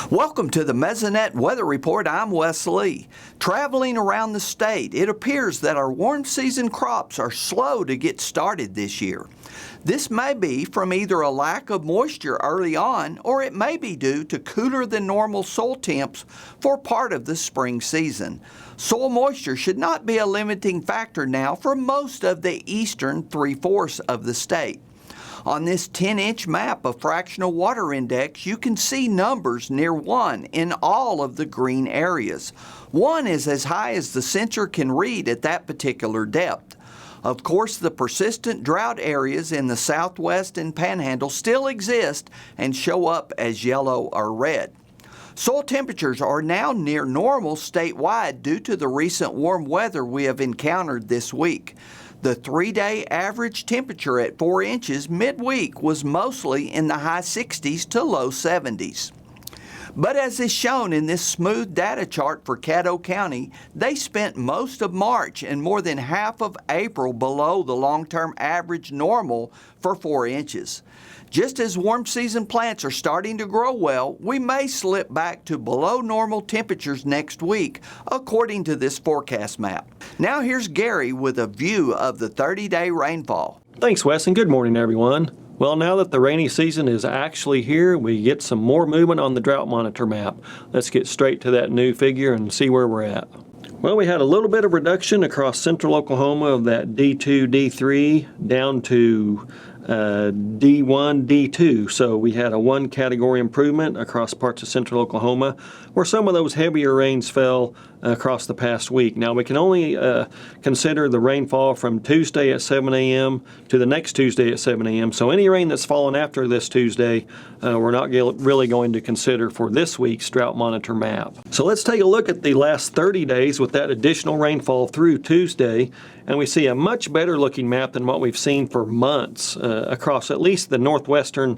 Welcome to the Mesonet Weather Report. I'm Wes Lee. Traveling around the state, it appears that our warm season crops are slow to get started this year. This may be from either a lack of moisture early on, or it may be due to cooler than normal soil temps for part of the spring season. Soil moisture should not be a limiting factor now for most of the eastern 3/4 of the state. On this 10-inch map of fractional water index, you can see numbers near 1 in all of the green areas. 1 is as high as the sensor can read at that particular depth. Of course, the persistent drought areas in the southwest and panhandle still exist and show up as yellow or red. Soil temperatures are now near normal statewide due to the recent warm weather we have encountered this week. The 3-day average temperature at 4 inches midweek was mostly in the high 60s to low 70s. But as is shown in this smooth data chart for Caddo County, they spent most of March and more than half of April below the long-term average normal for 4 inches. Just as warm season plants are starting to grow well, we may slip back to below normal temperatures next week, according to this forecast map. Now here's Gary with a view of the 30-day rainfall. Thanks, Wes, and good morning, everyone. Well, now that the rainy season is actually here, we get some more movement on the drought monitor map. Let's get straight to that new figure and see where we're at. Well, we had a little bit of reduction across central Oklahoma of that D2, D3 down to D1, D2. So we had a 1 category improvement across parts of central Oklahoma where some of those heavier rains fell across the past week. Now we can only consider the rainfall from Tuesday at 7 a.m. to the next Tuesday at 7 a.m. So any rain that's fallen after this Tuesday, we're not really going to consider for this week's drought monitor map. So let's take a look at the last 30 days with that additional rainfall through Tuesday, and we see a much better looking map than what we've seen for months across at least the northwestern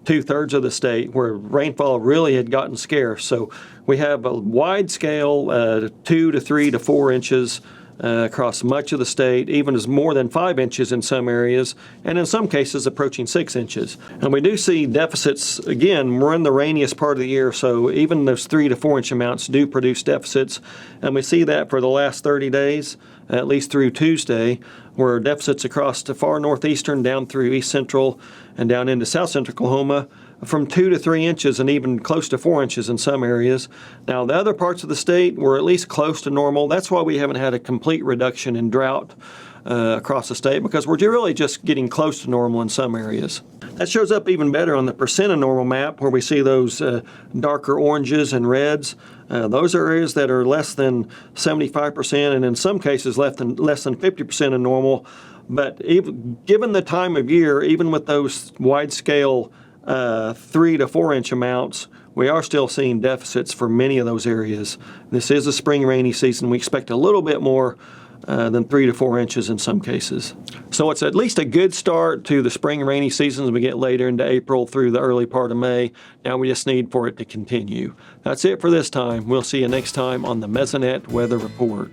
2/3 of the state where rainfall really had gotten scarce. So we have a wide scale, 2 to 3 to 4 inches across much of the state, even as more than 5 inches in some areas, and in some cases approaching 6 inches. And we do see deficits, again, we're in the rainiest part of the year, so even those 3 to 4 inch amounts do produce deficits, and we see that for the last 30 days, at least through Tuesday, where deficits across the far northeastern down through east central and down into south central Oklahoma from 2 to 3 inches and even close to 4 inches in some areas. Now the other parts of the state were at least close to normal. That's why we haven't had a complete reduction in drought across the state, because we're really just getting close to normal in some areas. That shows up even better on the percent of normal map where we see those darker oranges and reds. Those are areas that are less than 75% and in some cases less than 50% of normal. But even, given the time of year, even with those wide scale 3 to 4 inch amounts, we are still seeing deficits for many of those areas. This is a spring rainy season. We expect a little bit more than 3 to 4 inches in some cases. So it's at least a good start to the spring rainy season as we get later into April through the early part of May. Now we just need for it to continue. That's it for this time. We'll see you next time on the Mesonet Weather Report.